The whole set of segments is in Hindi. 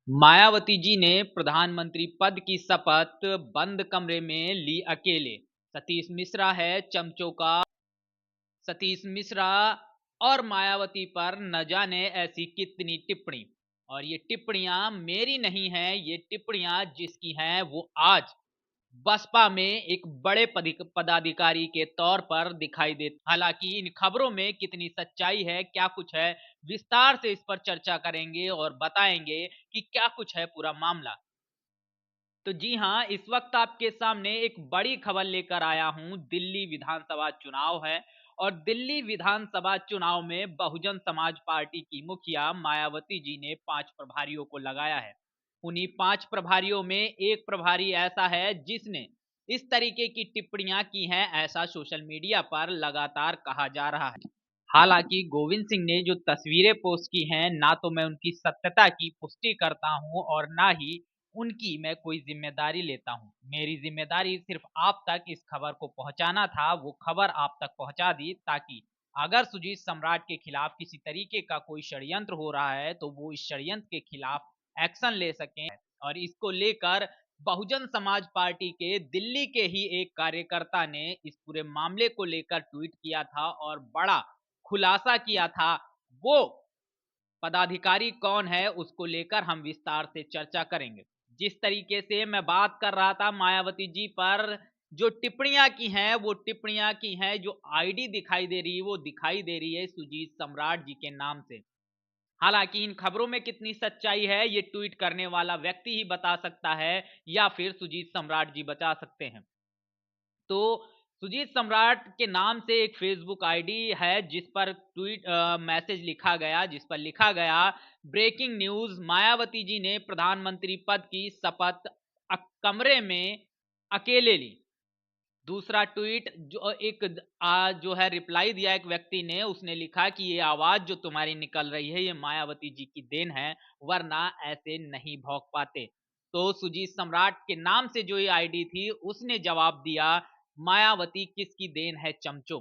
मायावती जी ने प्रधानमंत्री पद की शपथ बंद कमरे में ली अकेले। सतीश मिश्रा है चमचों का। सतीश मिश्रा और मायावती पर न जाने ऐसी कितनी टिप्पणी। और ये टिप्पणियां मेरी नहीं हैं, ये टिप्पणियां जिसकी हैं वो आज बसपा में एक बड़े पदाधिकारी के तौर पर दिखाई देती। हालांकि इन खबरों में कितनी सच्चाई है, क्या कुछ है, विस्तार से इस पर चर्चा करेंगे और बताएंगे कि क्या कुछ है पूरा मामला। तो जी हाँ, इस वक्त आपके सामने एक बड़ी खबर लेकर आया हूं। दिल्ली विधानसभा चुनाव है और दिल्ली विधानसभा चुनाव में बहुजन समाज पार्टी की मुखिया मायावती जी ने 5 प्रभारियों को लगाया है। उन्हीं 5 प्रभारियों में एक प्रभारी ऐसा है जिसने इस तरीके की टिप्पणियां की हैं, ऐसा सोशल मीडिया पर लगातार कहा जा रहा है। हालांकि गोविंद सिंह ने जो तस्वीरें पोस्ट की हैं, ना तो मैं उनकी सत्यता की पुष्टि करता हूं और ना ही उनकी मैं कोई जिम्मेदारी लेता हूं। मेरी जिम्मेदारी सिर्फ आप तक इस खबर को पहुंचाना था। वो खबर आप तक पहुंचा दी ताकि अगर सुजीत सम्राट के खिलाफ किसी तरीके का कोई षड्यंत्र हो रहा है तो वो इस षड्यंत्र के खिलाफ एक्शन ले सकें। और इसको लेकर बहुजन समाज पार्टी के दिल्ली के ही एक कार्यकर्ता ने इस पूरे मामले को लेकर ट्वीट किया था और बड़ा खुलासा किया था। वो पदाधिकारी कौन है उसको लेकर हम विस्तार से चर्चा करेंगे। जिस तरीके से मैं बात कर रहा था मायावती जी पर जो टिप्पणियां की हैं, वो टिप्पणियां की हैं, जो आईडी दिखाई दे रही है वो दिखाई दे रही है सुजीत सम्राट जी के नाम से। हालांकि इन खबरों में कितनी सच्चाई है ये ट्वीट करने वाला व्यक्ति ही बता सकता है या फिर सुजीत सम्राट जी बता सकते हैं। तो सुजीत सम्राट के नाम से एक फेसबुक आईडी है जिस पर मैसेज लिखा गया, जिस पर लिखा गया ब्रेकिंग न्यूज, मायावती जी ने प्रधानमंत्री पद की शपथ कमरे में अकेले ली। दूसरा ट्वीट जो जो है रिप्लाई दिया एक व्यक्ति ने, उसने लिखा कि ये आवाज जो तुम्हारी निकल रही है ये मायावती जी की देन है, वरना ऐसे नहीं भौंक पाते। तो सुजीत सम्राट के नाम से जो ये आईडी थी उसने जवाब दिया, मायावती किसकी देन है चमचों।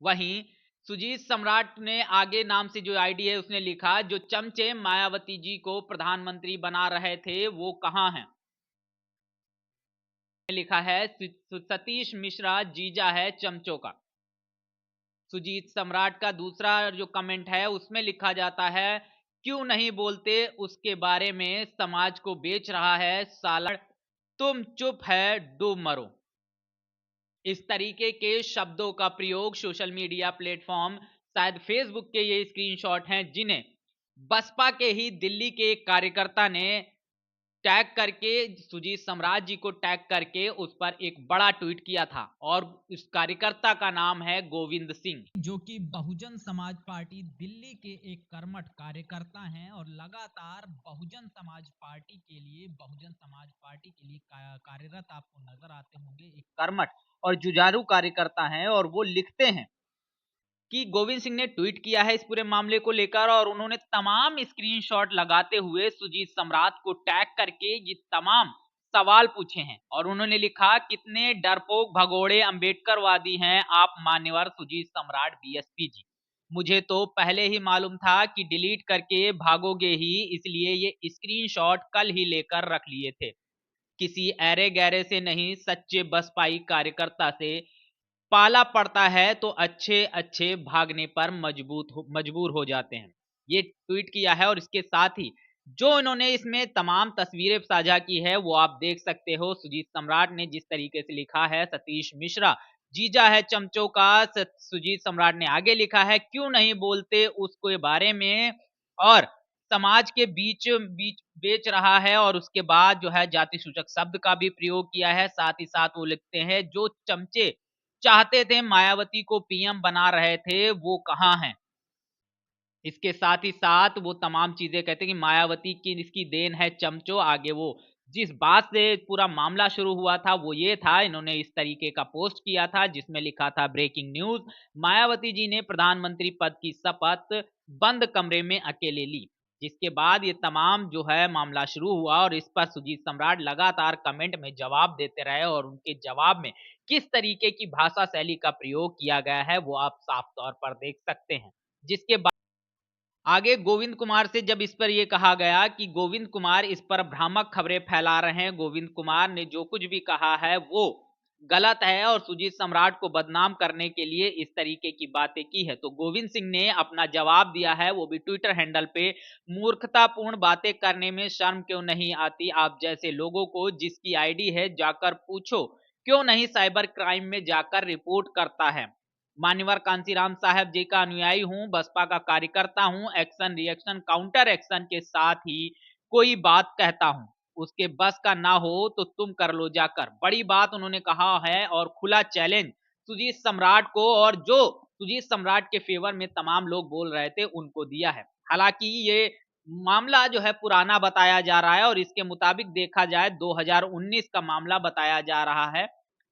वहीं सुजीत सम्राट ने आगे नाम से जो आईडी है उसने लिखा, जो चमचे मायावती जी को प्रधानमंत्री बना रहे थे वो कहां हैं। लिखा है सतीश मिश्रा जीजा है चमचों का। सुजीत सम्राट का दूसरा जो कमेंट है उसमें लिखा जाता है, क्यों नहीं बोलते उसके बारे में, समाज को बेच रहा है साला, तुम चुप है डूब मरो। इस तरीके के शब्दों का प्रयोग सोशल मीडिया प्लेटफॉर्म, शायद फेसबुक के ये स्क्रीनशॉट हैं जिन्हें बसपा के ही दिल्ली के एक कार्यकर्ता ने टैग करके, सुजीत सम्राट जी को टैग करके उस पर एक बड़ा ट्वीट किया था और इस कार्यकर्ता का नाम है गोविंद सिंह, जो कि बहुजन समाज पार्टी दिल्ली के एक कर्मठ कार्यकर्ता हैं और लगातार बहुजन समाज पार्टी के लिए, बहुजन समाज पार्टी के लिए कार्यरत आपको नजर आते होंगे। एक कर्मठ और जुझारू कार्यकर्ता हैं और वो लिखते हैं कि गोविंद सिंह ने ट्वीट किया है इस पूरे मामले को लेकर और उन्होंने तमाम स्क्रीनशॉट लगाते हुए सुजीत सम्राट को टैग करके ये तमाम सवाल पूछे हैं और उन्होंने लिखा, कितने डरपोक भगोड़े अंबेडकरवादी हैं आप मान्यवर सुजीत सम्राट बीएसपी जी। मुझे तो पहले ही मालूम था कि डिलीट करके भागोगे ही, इसलिए ये स्क्रीनशॉट कल ही लेकर रख लिए थे। किसी ऐरे गैरे से नहीं, सच्चे बसपाई कार्यकर्ता से पाला पड़ता है तो अच्छे अच्छे भागने पर मजबूर हो जाते हैं। ये ट्वीट किया है और इसके साथ ही जो इन्होंने इसमें तमाम तस्वीरें साझा की है वो आप देख सकते हो। सुजीत सम्राट ने जिस तरीके से लिखा है, सतीश मिश्रा जीजा है चमचों का। सुजीत सम्राट ने आगे लिखा है, क्यों नहीं बोलते उसके बारे में, और समाज के बीच बीच बेच रहा है, और उसके बाद जो है जाति सूचक शब्द का भी प्रयोग किया है। साथ ही साथ वो लिखते हैं, जो चमचे चाहते थे मायावती को पीएम बना रहे थे वो कहां हैं। इसके साथ ही साथ वो तमाम चीजें कहते हैं कि मायावती की इसकी देन है चमचो। आगे वो जिस बात से पूरा मामला शुरू हुआ था वो ये था, इन्होंने इस तरीके का पोस्ट किया था जिसमें लिखा था ब्रेकिंग न्यूज, मायावती जी ने प्रधानमंत्री पद की शपथ बंद कमरे में अकेले ली। जिसके बाद ये तमाम जो है मामला शुरू हुआ और इस पर सुजीत सम्राट लगातार कमेंट में जवाब देते रहे और उनके जवाब में किस तरीके की भाषा शैली का प्रयोग किया गया है वो आप साफ तौर पर देख सकते हैं। जिसके आगे गोविंद कुमार से जब इस पर यह कहा गया कि गोविंद कुमार इस पर भ्रामक खबरें फैला रहे हैं, गोविंद कुमार ने जो कुछ भी कहा है वो गलत है और सुजीत सम्राट को बदनाम करने के लिए इस तरीके की बातें की है, तो गोविंद सिंह ने अपना जवाब दिया है, वो भी ट्विटर हैंडल पे। मूर्खतापूर्ण बातें करने में शर्म क्यों नहीं आती आप जैसे लोगों को? जिसकी आईडी है जाकर पूछो, क्यों नहीं साइबर क्राइम में जाकर रिपोर्ट करता है? मान्यवर कांसीराम साहब जी का अनुयायी हूं, बसपा का कार्यकर्ता हूं, एक्शन रिएक्शन काउंटर एक्शन के साथ ही कोई बात कहता हूं, उसके बस का ना हो तो तुम कर लो जाकर। बड़ी बात उन्होंने कहा है और खुला चैलेंज सुजीत सम्राट को, और जो सुजीत सम्राट के फेवर में तमाम लोग बोल रहे थे उनको दिया है। हालांकि ये मामला जो है पुराना बताया जा रहा है और इसके मुताबिक देखा जाए 2019 का मामला बताया जा रहा है,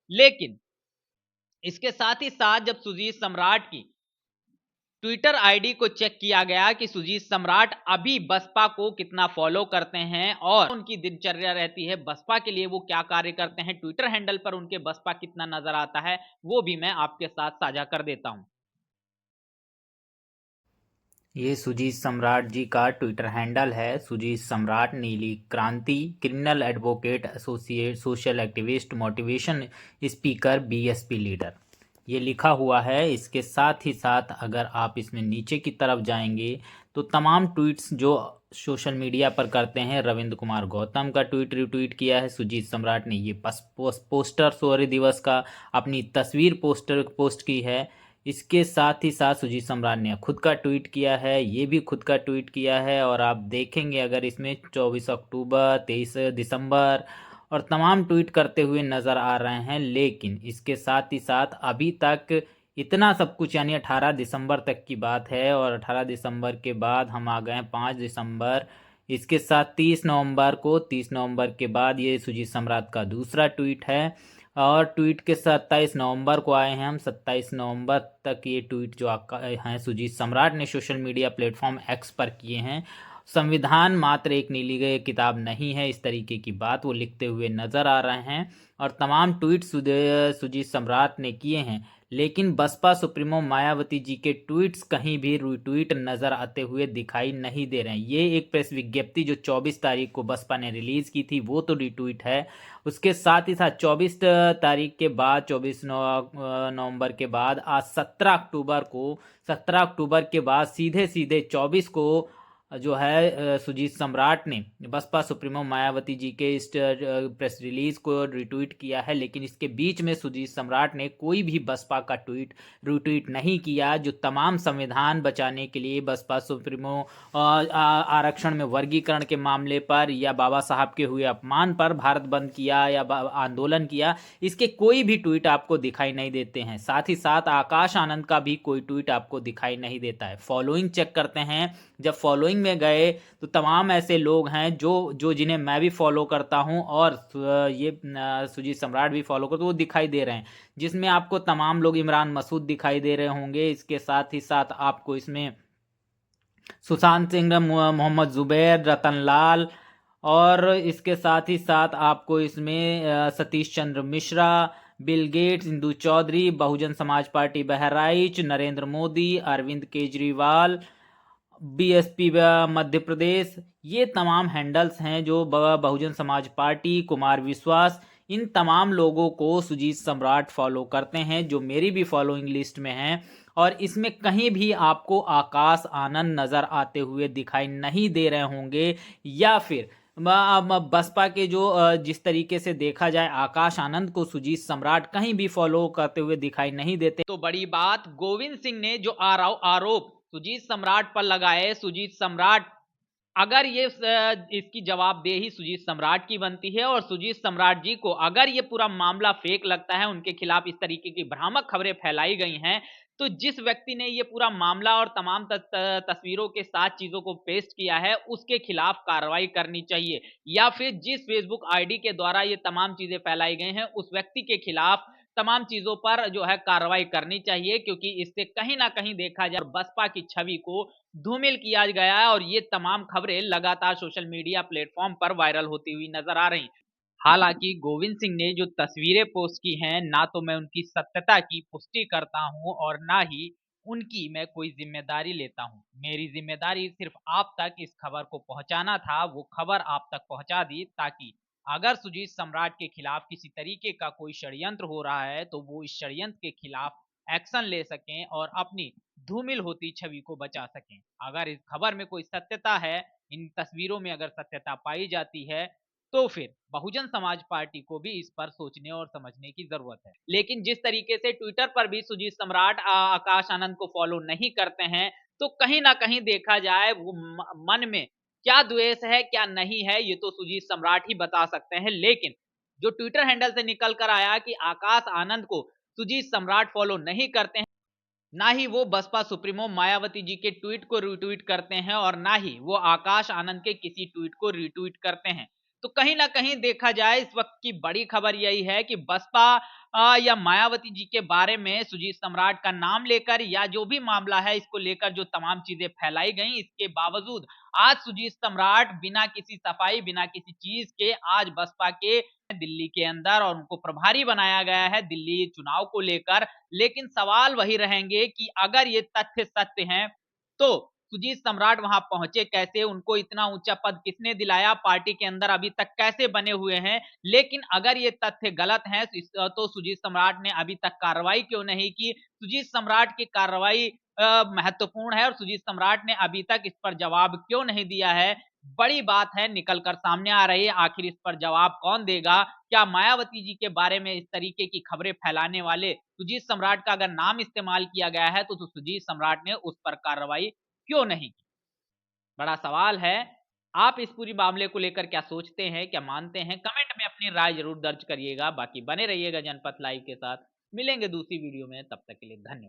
लेकिन इसके साथ ही साथ जब सुजीत सम्राट की ट्विटर आईडी को चेक किया गया कि सुजीत सम्राट अभी बसपा को कितना फॉलो करते हैं और उनकी दिनचर्या रहती है, बसपा के लिए वो क्या कार्य करते हैं, ट्विटर हैंडल पर उनके बसपा कितना नजर आता है, वो भी मैं आपके साथ साझा कर देता हूं। ये सुजीत सम्राट जी का ट्विटर हैंडल है, सुजीत सम्राट नीली क्रांति, criminal advocate, associate, social activist, motivation speaker, BSP leader, ये लिखा हुआ है। इसके साथ ही साथ अगर आप इसमें नीचे की तरफ जाएंगे तो तमाम ट्वीट्स जो सोशल मीडिया पर करते हैं, रविंद्र कुमार गौतम का ट्वीट रिट्वीट किया है, सुजीत सम्राट ने ये पोस्टर शौर्य दिवस का अपनी तस्वीर पोस्ट की है। इसके साथ ही साथ सुजीत सम्राट ने खुद का ट्वीट किया है, ये भी खुद का ट्वीट किया है। और आप देखेंगे अगर इसमें 24 अक्टूबर, 23 दिसंबर और तमाम ट्वीट करते हुए नज़र आ रहे हैं। लेकिन इसके साथ ही साथ अभी तक इतना सब कुछ, यानी 18 दिसंबर तक की बात है, और 18 दिसंबर के बाद हम आ गए हैं 5 दिसंबर। इसके साथ 30 नवंबर के बाद ये सुजीत सम्राट का दूसरा ट्वीट है। और ट्वीट के 27 नवंबर को आए हैं हम। 27 नवंबर तक ये ट्वीट जो हैं सुजीत सम्राट ने सोशल मीडिया प्लेटफॉर्म एक्स पर किए हैं। संविधान मात्र एक नीली गई किताब नहीं है, इस तरीके की बात वो लिखते हुए नजर आ रहे हैं। और तमाम ट्वीट सुजीत सम्राट ने किए हैं, लेकिन बसपा सुप्रीमो मायावती जी के ट्वीट्स कहीं भी रिट्वीट नजर आते हुए दिखाई नहीं दे रहे हैं। ये एक प्रेस विज्ञप्ति जो 24 तारीख को बसपा ने रिलीज की थी वो तो रिट्वीट है। उसके साथ ही साथ 24 तारीख के बाद, 24 नवंबर के बाद आज 17 अक्टूबर के बाद सीधे सीधे 24 को जो है सुजीत सम्राट ने बसपा सुप्रीमो मायावती जी के इस प्रेस रिलीज को रिट्वीट किया है। लेकिन इसके बीच में सुजीत सम्राट ने कोई भी बसपा का ट्वीट रिट्वीट नहीं किया, जो तमाम संविधान बचाने के लिए बसपा सुप्रीमो आरक्षण में वर्गीकरण के मामले पर या बाबा साहब के हुए अपमान पर भारत बंद किया या आंदोलन किया, इसके कोई भी ट्वीट आपको दिखाई नहीं देते हैं। साथ ही साथ आकाश आनंद का भी कोई ट्वीट आपको दिखाई नहीं देता है। फॉलोइंग चेक करते हैं, जब फॉलोइंग में गए तो तमाम ऐसे लोग हैं जो जिन्हें मैं भी फॉलो करता हूं और ये सुजीत सम्राट भी फॉलो करते, वो दिखाई दे रहे हैं, जिसमें आपको तमाम लोग इमरान मसूद दिखाई दे रहे होंगे। इसके साथ ही साथ आपको इसमें सुशांत सिंह, मोहम्मद जुबैर, रतन लाल, और इसके साथ ही साथ आपको इसमें Satish Chandra Mishra, Bill Gates, Indu Chaudhary, Bahujan Samaj party Bahraich, Narendra Modi, Arvind Kejriwal, BSP Madhya Pradesh, ये तमाम हैंडल्स हैं जो बहुजन समाज पार्टी, कुमार विश्वास, इन तमाम लोगों को सुजीत सम्राट फॉलो करते हैं, जो मेरी भी फॉलोइंग लिस्ट में हैं। और इसमें कहीं भी आपको आकाश आनंद नज़र आते हुए दिखाई नहीं दे रहे होंगे, या फिर बसपा के जो जिस तरीके से देखा जाए आकाश आनंद को सुजीत सम्राट कहीं भी फॉलो करते हुए दिखाई नहीं देते। तो बड़ी बात गोविंद सिंह ने जो आरोप सुजीत सम्राट पर लगाए, सुजीत सम्राट अगर ये इसकी जवाबदेही सुजीत सम्राट की बनती है, और सुजीत सम्राट जी को अगर ये पूरा मामला फेक लगता है, उनके खिलाफ इस तरीके की भ्रामक खबरें फैलाई गई हैं, तो जिस व्यक्ति ने ये पूरा मामला और तमाम तस्वीरों के साथ चीजों को पेस्ट किया है उसके खिलाफ कार्रवाई करनी चाहिए, या फिर जिस फेसबुक आईडी के द्वारा ये तमाम चीजें फैलाई गई हैं उस व्यक्ति के खिलाफ तमाम चीजों पर जो है कार्रवाई करनी चाहिए, क्योंकि इससे कहीं ना कहीं देखा जाए बसपा की छवि को धूमिल किया गया है और ये तमाम खबरें लगातार सोशल मीडिया प्लेटफॉर्म पर वायरल होती हुई नजर आ रही। हालांकि गोविंद सिंह ने जो तस्वीरें पोस्ट की हैं, ना तो मैं उनकी सत्यता की पुष्टि करता हूं और ना ही उनकी मैं कोई जिम्मेदारी लेता हूं। मेरी जिम्मेदारी सिर्फ आप तक इस खबर को पहुंचाना था, वो खबर आप तक पहुंचा दी, ताकि अगर सुजीत सम्राट के खिलाफ किसी तरीके का कोई षड्यंत्र हो रहा है तो वो इस षड्यंत्र के खिलाफ एक्शन ले सकें और अपनी धूमिल होती छवि को बचा सकें। अगर इस खबर में कोई सत्यता है, इन तस्वीरों में अगर सत्यता पाई जाती है, तो फिर बहुजन समाज पार्टी को भी इस पर सोचने और समझने की जरूरत है। लेकिन जिस तरीके से ट्विटर पर भी सुजीत सम्राट आकाश आनंद को फॉलो नहीं करते हैं, तो कहीं ना कहीं देखा जाए वो मन में क्या द्वेष है क्या नहीं है, ये तो सुजीत सम्राट ही बता सकते हैं। लेकिन जो ट्विटर हैंडल से निकल कर आया कि आकाश आनंद को सुजीत सम्राट फॉलो नहीं करते हैं, ना ही वो बसपा सुप्रीमो मायावती जी के ट्वीट को रिट्वीट करते हैं और ना ही वो आकाश आनंद के किसी ट्वीट को रिट्वीट करते हैं, तो कहीं ना कहीं देखा जाए इस वक्त की बड़ी खबर यही है कि बसपा या मायावती जी के बारे में सुजीत सम्राट का नाम लेकर या जो भी मामला है इसको लेकर जो तमाम चीजें फैलाई गई, इसके बावजूद आज सुजीत सम्राट बिना किसी सफाई बिना किसी चीज के आज बसपा के दिल्ली के अंदर और उनको प्रभारी बनाया गया है दिल्ली चुनाव को लेकर। लेकिन सवाल वही रहेंगे कि अगर ये तथ्य सत्य हैं तो सुजीत सम्राट वहां पहुंचे कैसे, उनको इतना ऊंचा पद किसने दिलाया, पार्टी के अंदर अभी तक कैसे बने हुए हैं। लेकिन अगर ये तथ्य गलत हैं तो सुजीत सम्राट ने अभी तक कार्रवाई क्यों नहीं की। सुजीत सम्राट की कार्रवाई महत्वपूर्ण है और सुजीत सम्राट ने अभी तक इस पर जवाब क्यों नहीं दिया है, बड़ी बात है निकल कर सामने आ रही है। आखिर इस पर जवाब कौन देगा? क्या मायावती जी के बारे में इस तरीके की खबरें फैलाने वाले सुजीत सम्राट का अगर नाम इस्तेमाल किया गया है तो सुजीत सम्राट ने उस पर कार्रवाई क्यों नहीं की? बड़ा सवाल है। आप इस पूरी मामले को लेकर क्या सोचते हैं, क्या मानते हैं? कमेंट में अपनी राय जरूर दर्ज करिएगा। बाकी बने रहिएगा जनपथ लाइव के साथ। मिलेंगे दूसरी वीडियो में, तब तक के लिए धन्यवाद।